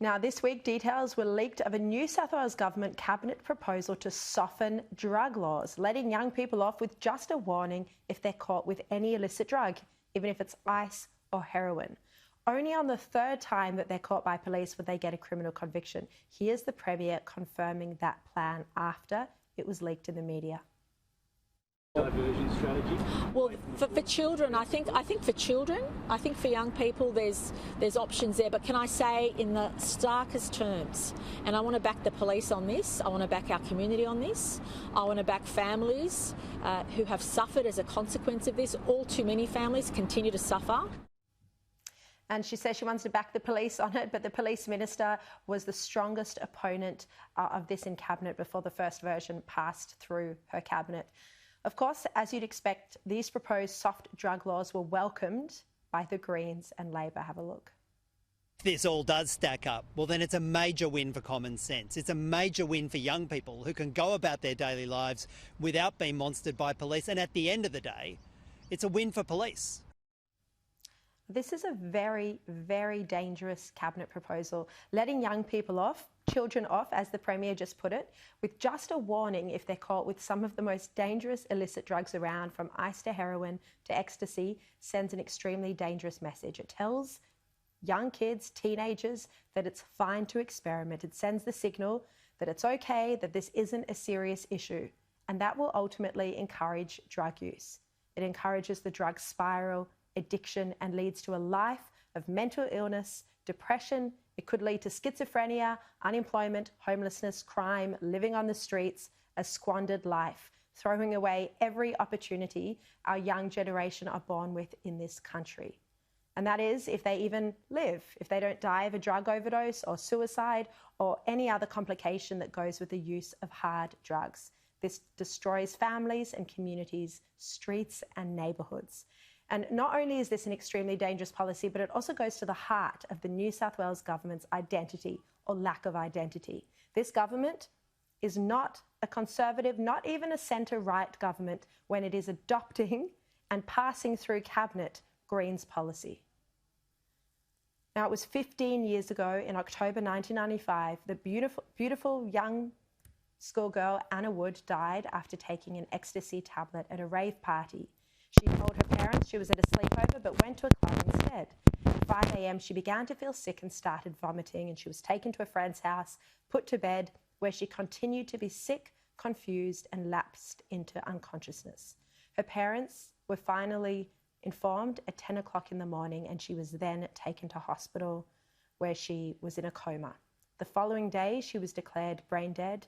Now, this week, details were leaked of a New South Wales Government Cabinet proposal to soften drug laws, letting young people off with just a warning if they're caught with any illicit drug, even if it's ice or heroin. Only on the third time that they're caught by police would they get a criminal conviction. Here's the Premier confirming that plan after it was leaked in the media. Diversion strategy? Well, for children, I think for children, I think for young people, there's options there. But can I say, in the starkest terms, and I want to back the police on this, I want to back our community on this, I want to back families who have suffered as a consequence of this. All too many families continue to suffer. And she says she wants to back the police on it, but the police minister was the strongest opponent of this in Cabinet before the first version passed through her Cabinet. Of course, as you'd expect, these proposed soft drug laws were welcomed by the Greens and Labor. Have a look. If this all does stack up, well, then it's a major win for common sense. It's a major win for young people who can go about their daily lives without being monstered by police. And at the end of the day, it's a win for police. This is a very, very dangerous Cabinet proposal, letting young people off, children off, as the Premier just put it, with just a warning if they're caught with some of the most dangerous illicit drugs around, from ice to heroin to ecstasy, sends an extremely dangerous message. It tells young kids, teenagers, that it's fine to experiment. It sends the signal that it's okay, that this isn't a serious issue, and that will ultimately encourage drug use. It encourages the drug spiral, addiction, and leads to a life of mental illness, depression. It could lead to schizophrenia, unemployment, homelessness, crime, living on the streets, a squandered life, throwing away every opportunity our young generation are born with in this country. And that is if they even live, if they don't die of a drug overdose or suicide or any other complication that goes with the use of hard drugs. This destroys families and communities, streets and neighbourhoods. And not only is this an extremely dangerous policy, but it also goes to the heart of the New South Wales Government's identity or lack of identity. This government is not a Conservative, not even a centre-right government when it is adopting and passing through Cabinet Greens policy. Now, it was 15 years ago, in October 1995, the beautiful young schoolgirl Anna Wood died after taking an ecstasy tablet at a rave party. She told her parents she was at a sleepover but went to a club instead. At 5 a.m, she began to feel sick and started vomiting, and she was taken to a friend's house, put to bed, where she continued to be sick, confused, and lapsed into unconsciousness. Her parents were finally informed at 10 o'clock in the morning, and she was then taken to hospital where she was in a coma. The following day, she was declared brain dead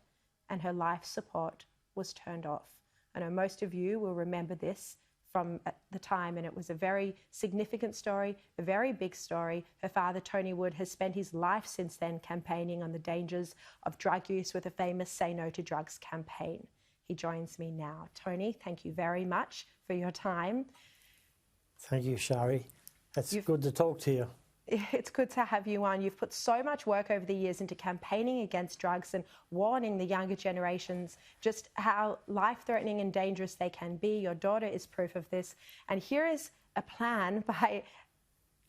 and her life support was turned off. I know most of you will remember this from at the time, and it was a very significant story, a very big story. Her father, Tony Wood, has spent his life since then campaigning on the dangers of drug use with a famous Say No to Drugs campaign. He joins me now. Tony, thank you very much for your time. Thank you, Shari. It's good to talk to you. It's good to have you on. You've put so much work over the years into campaigning against drugs and warning the younger generations just how life-threatening and dangerous they can be. Your daughter is proof of this. And here is a plan by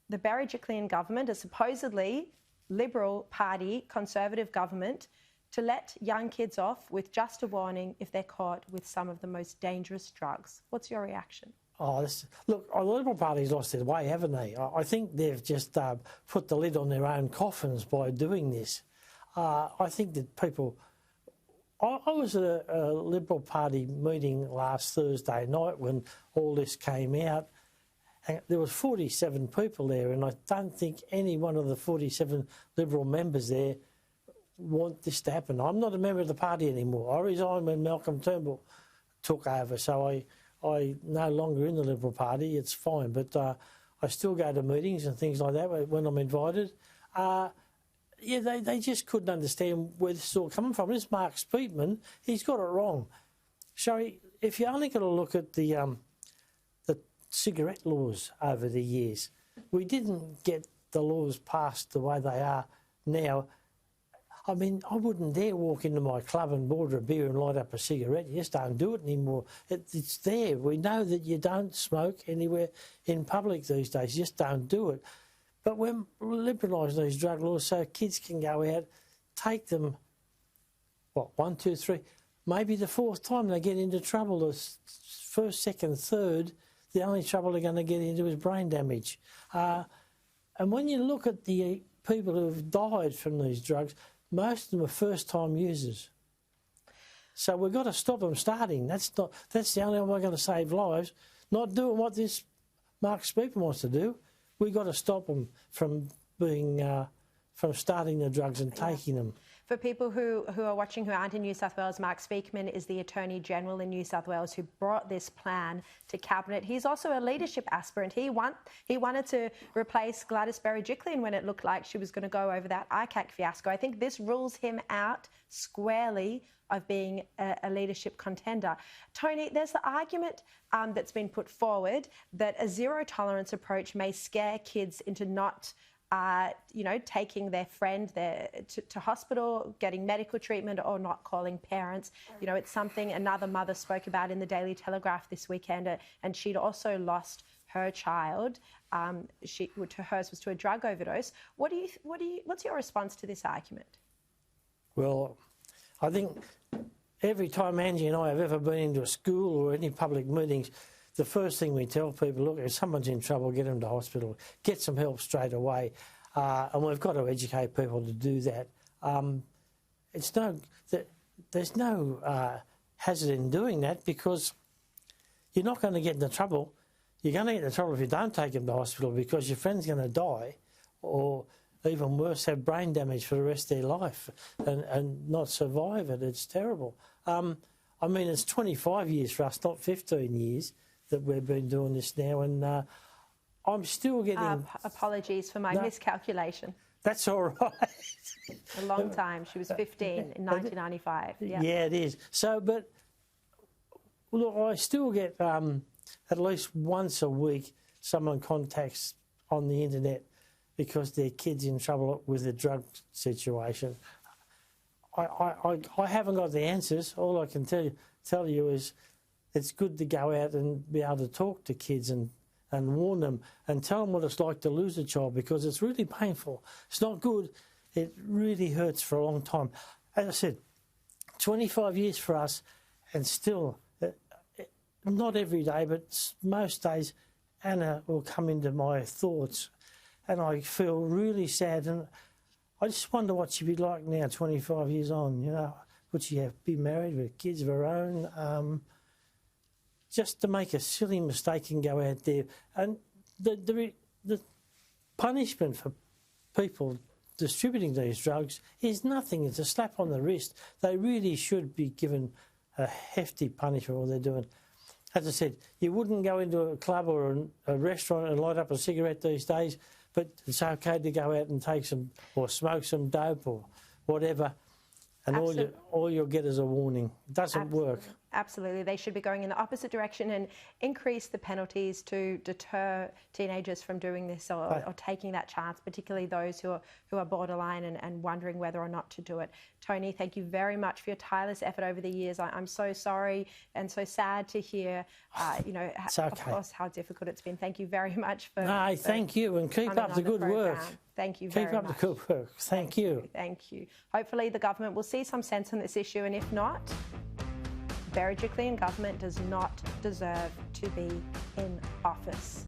the Berejiklian government, a supposedly Liberal Party Conservative government, to let young kids off with just a warning if they're caught with some of the most dangerous drugs. What's your reaction? Look, the Liberal Party's lost their way, haven't they? I think they've just put the lid on their own coffins by doing this. I think that people... I was at a Liberal Party meeting last Thursday night when all this came out. And there was 47 people there, and I don't think any one of the 47 Liberal members there want this to happen. I'm not a member of the party anymore. I resigned when Malcolm Turnbull took over, so I'm no longer in the Liberal Party. It's fine, but I still go to meetings and things like that when I'm invited. Yeah, they just couldn't understand where this is all coming from. This Mark Speakman, he's got it wrong. Sorry, if you're only going to look at the cigarette laws over the years, we didn't get the laws passed the way they are now. I mean, I wouldn't dare walk into my club and order a beer and light up a cigarette. You just don't do it anymore. It's there. We know that you don't smoke anywhere in public these days. You just don't do it. But we're liberalising these drug laws so kids can go out, take them, what, 1, 2, 3, maybe the fourth time they get into trouble. The first, second, third, the only trouble they're going to get into is brain damage. And when you look at the people who have died from these drugs, most of them are first-time users. So we've got to stop them starting. That's the only way we're going to save lives. Not doing what this Mark Speakman wants to do. We've got to stop them from from starting the drugs and taking them. For people who are watching who aren't in New South Wales, Mark Speakman is the Attorney-General in New South Wales who brought this plan to Cabinet. He's also a leadership aspirant. He wanted to replace Gladys Berejiklian when it looked like she was going to go over that ICAC fiasco. I think this rules him out squarely of being a leadership contender. Tony, there's the argument that's been put forward that a zero-tolerance approach may scare kids into not taking their friend to hospital, getting medical treatment, or not calling parents. You know, it's something another mother spoke about in the Daily Telegraph this weekend, and she'd also lost her child. Hers was to a drug overdose. What's your response to this argument? Well, I think every time Angie and I have ever been into a school or any public meetings, the first thing we tell people, look, if someone's in trouble, get them to hospital, get some help straight away. And we've got to educate people to do that. There's no hazard in doing that because you're not going to get into trouble. You're going to get into trouble if you don't take them to hospital because your friend's going to die or even worse, have brain damage for the rest of their life and not survive it. It's terrible. I mean, it's 25 years for us, not 15 years that we've been doing this now, and I'm still getting... apologies for my miscalculation. That's all right. A long time. She was 15 in 1995. Yeah, it is. So, but, look, I still get at least once a week someone contacts on the internet because their kid's in trouble with a drug situation. I haven't got the answers. All I can tell you is it's good to go out and be able to talk to kids and warn them and tell them what it's like to lose a child because it's really painful. It's not good. It really hurts for a long time. As I said, 25 years for us and still, not every day, but most days, Anna will come into my thoughts and I feel really sad and I just wonder what she'd be like now, 25 years on, you know. Would she be married with kids of her own? Just to make a silly mistake and go out there. And the punishment for people distributing these drugs is nothing. It's a slap on the wrist. They really should be given a hefty punishment for what they're doing. As I said, you wouldn't go into a club or a restaurant and light up a cigarette these days, but it's okay to go out and take some or smoke some dope or whatever, and all you'll get is a warning. It doesn't work. Absolutely. They should be going in the opposite direction and increase the penalties to deter teenagers from doing this or taking that chance, particularly those who are borderline and wondering whether or not to do it. Tony, thank you very much for your tireless effort over the years. I'm so sorry and so sad to hear, of course, how difficult it's been. Thank you very much for... No, thank you, and keep up the good work. Thank you very much. Keep up the good work. Thank you. Thank you. Hopefully the government will see some sense in this issue, and if not, Berejiklian government does not deserve to be in office.